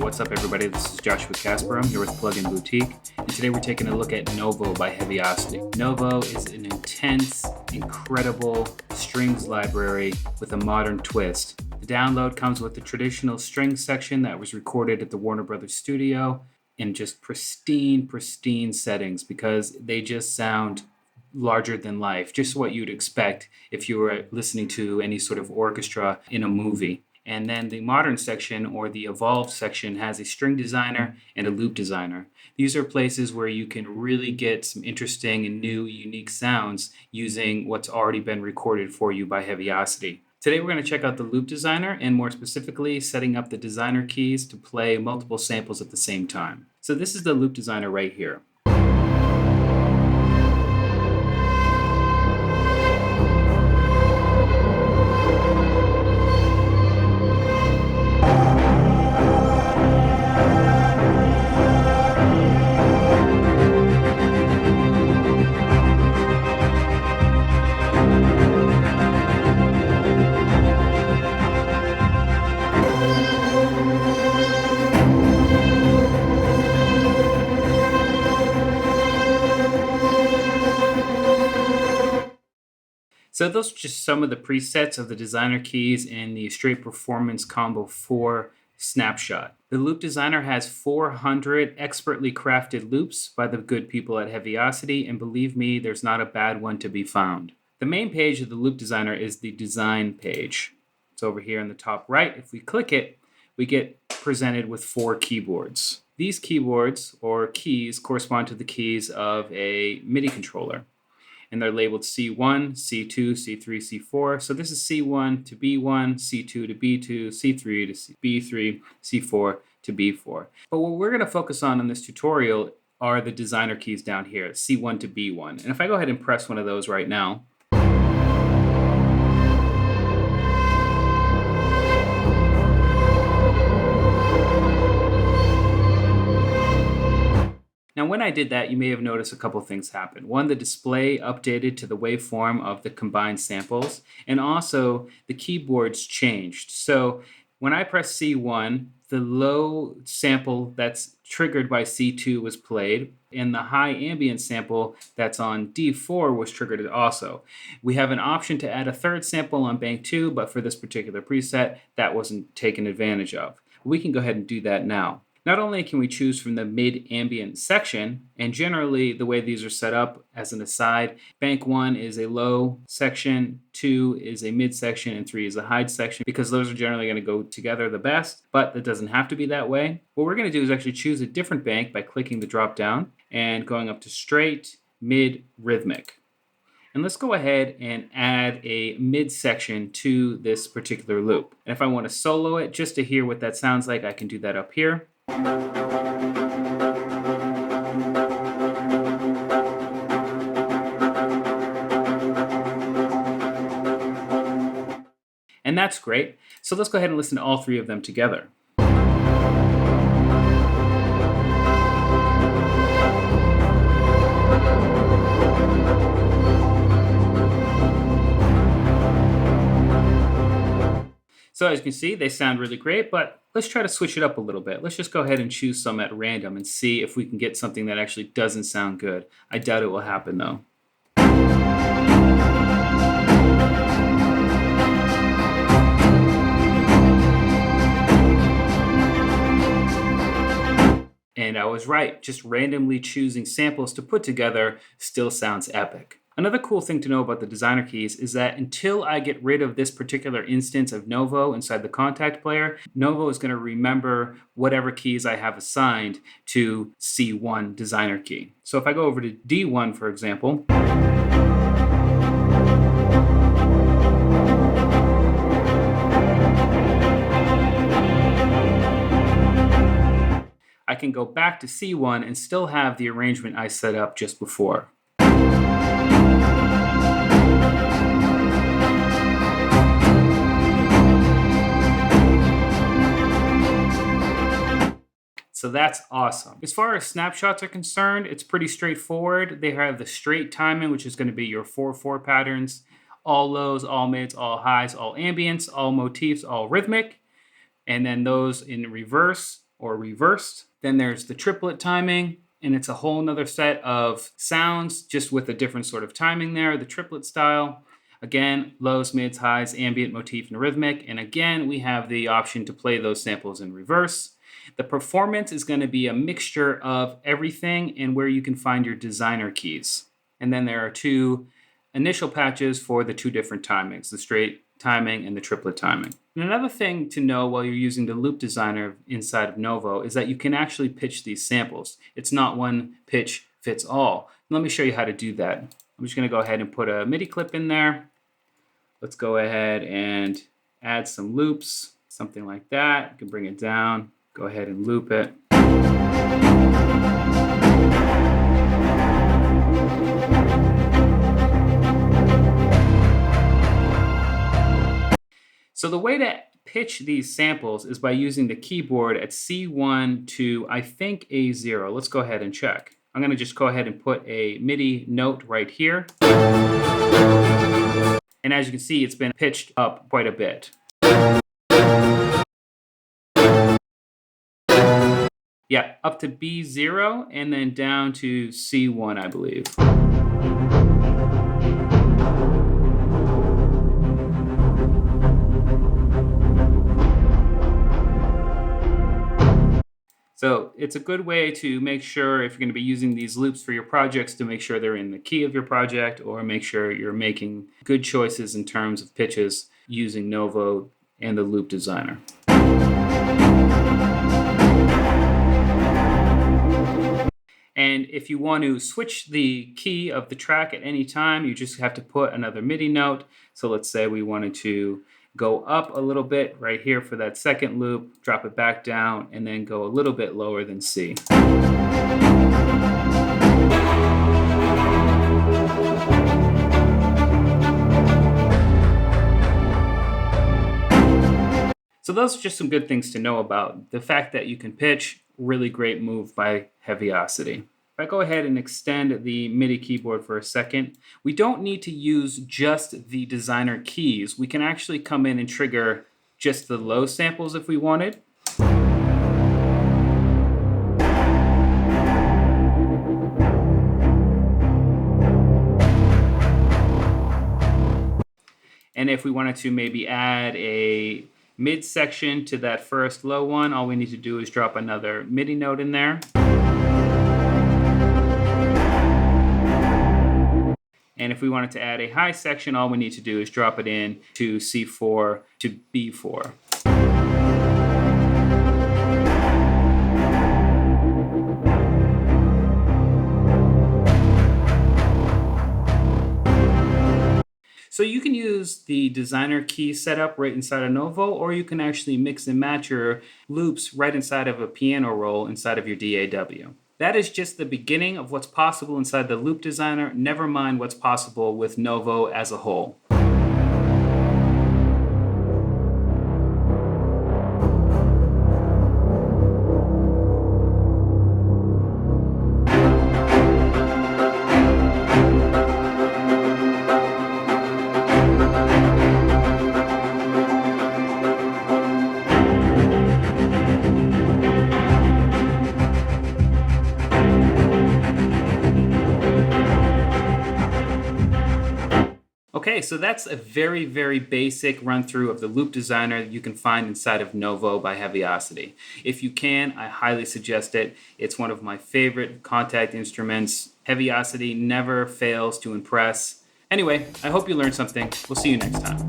What's up, everybody? This is Joshua Casper. I'm here with Plugin Boutique, and today we're taking a look at NOVO by Heavyocity. NOVO is an intense, incredible strings library with a modern twist. The download comes with the traditional string section that was recorded at the Warner Brothers studio in just pristine settings because they just sound larger than life, just what you'd expect if you were listening to any sort of orchestra in a movie. And then the modern section, or the evolved section, has a string designer and a loop designer. These are places where you can really get some interesting and new, unique sounds using what's already been recorded for you by Heavyocity. Today we're going to check out the loop designer, and more specifically setting up the designer keys to play multiple samples at the same time. So this is the loop designer right here. So those are just some of the presets of the designer keys in the Straight Performance Combo 4 snapshot. The loop designer has 400 expertly crafted loops by the good people at Heavyocity, and believe me, there's not a bad one to be found. The main page of the loop designer is the design page. It's over here in the top right. If we click it, we get presented with 4 keyboards. These keyboards, or keys, correspond to the keys of a MIDI controller. And they're labeled C1, C2, C3, C4. So this is C1 to B1, C2 to B2, C3 to B3, C4 to B4. But what we're going to focus on in this tutorial are the designer keys down here, C1 to B1. And if I go ahead and press one of those right now, now, when I did that, you may have noticed a couple things happen. One, the display updated to the waveform of the combined samples, and also the keyboards changed. So when I press C1, the low sample that's triggered by C2 was played, and the high ambient sample that's on D4 was triggered also. We have an option to add a third sample on bank 2, but for this particular preset, that wasn't taken advantage of. We can go ahead and do that now. Not only can we choose from the mid-ambient section, and generally the way these are set up, as an aside, bank 1 is a low section, 2 is a mid section, and 3 is a high section, because those are generally going to go together the best, but it doesn't have to be that way. What we're going to do is actually choose a different bank by clicking the drop down and going up to straight, mid, rhythmic. And let's go ahead and add a mid section to this particular loop. And if I want to solo it just to hear what that sounds like, I can do that up here. And that's great. So let's go ahead and listen to all 3 of them together. So as you can see, they sound really great, but let's try to switch it up a little bit. Let's just go ahead and choose some at random and see if we can get something that actually doesn't sound good. I doubt it will happen though. And I was right, just randomly choosing samples to put together still sounds epic. Another cool thing to know about the designer keys is that until I get rid of this particular instance of NOVO inside the Kontakt player, NOVO is going to remember whatever keys I have assigned to C1 designer key. So if I go over to D1, for example, I can go back to C1 and still have the arrangement I set up just before. So that's awesome. As far as snapshots are concerned, it's pretty straightforward. They have the straight timing, which is going to be your 4/4 patterns, all lows, all mids, all highs, all ambients, all motifs, all rhythmic. And then those in reverse or reversed. Then there's the triplet timing, and it's a whole nother set of sounds just with a different sort of timing there, the triplet style. Again, lows, mids, highs, ambient, motif, and rhythmic. And again, we have the option to play those samples in reverse. The performance is going to be a mixture of everything and where you can find your designer keys. And then there are two initial patches for the two different timings, the straight timing and the triplet timing. And another thing to know while you're using the loop designer inside of NOVO is that you can actually pitch these samples. It's not one pitch fits all. Let me show you how to do that. I'm just going to go ahead and put a MIDI clip in there. Let's go ahead and add some loops, something like that. You can bring it down, go ahead and loop it. So the way to pitch these samples is by using the keyboard at C1 to, I think, A0. Let's go ahead and check. I'm going to just go ahead and put a MIDI note right here. And as you can see, it's been pitched up quite a bit. Yeah, up to B0 and then down to C1, I believe. So it's a good way to make sure, if you're going to be using these loops for your projects, to make sure they're in the key of your project, or make sure you're making good choices in terms of pitches using NOVO and the loop designer. And if you want to switch the key of the track at any time, you just have to put another MIDI note. So let's say we wanted to go up a little bit right here for that second loop, drop it back down, and then go a little bit lower than C. So those are just some good things to know about. The fact that you can pitch, really great move by Heavyocity. If I go ahead and extend the MIDI keyboard for a second, we don't need to use just the designer keys. We can actually come in and trigger just the low samples if we wanted. And if we wanted to maybe add a mid section to that first low one, all we need to do is drop another MIDI note in there. And if we wanted to add a high section, all we need to do is drop it in to C4 to B4. So you can use the designer key setup right inside of NOVO, or you can actually mix and match your loops right inside of a piano roll inside of your DAW. That is just the beginning of what's possible inside the loop designer. Never mind what's possible with NOVO as a whole. Okay, so that's a very, very basic run through of the loop designer that you can find inside of NOVO by Heavyocity. If you can, I highly suggest it. It's one of my favorite Kontakt instruments. Heavyocity never fails to impress. Anyway, I hope you learned something. We'll see you next time.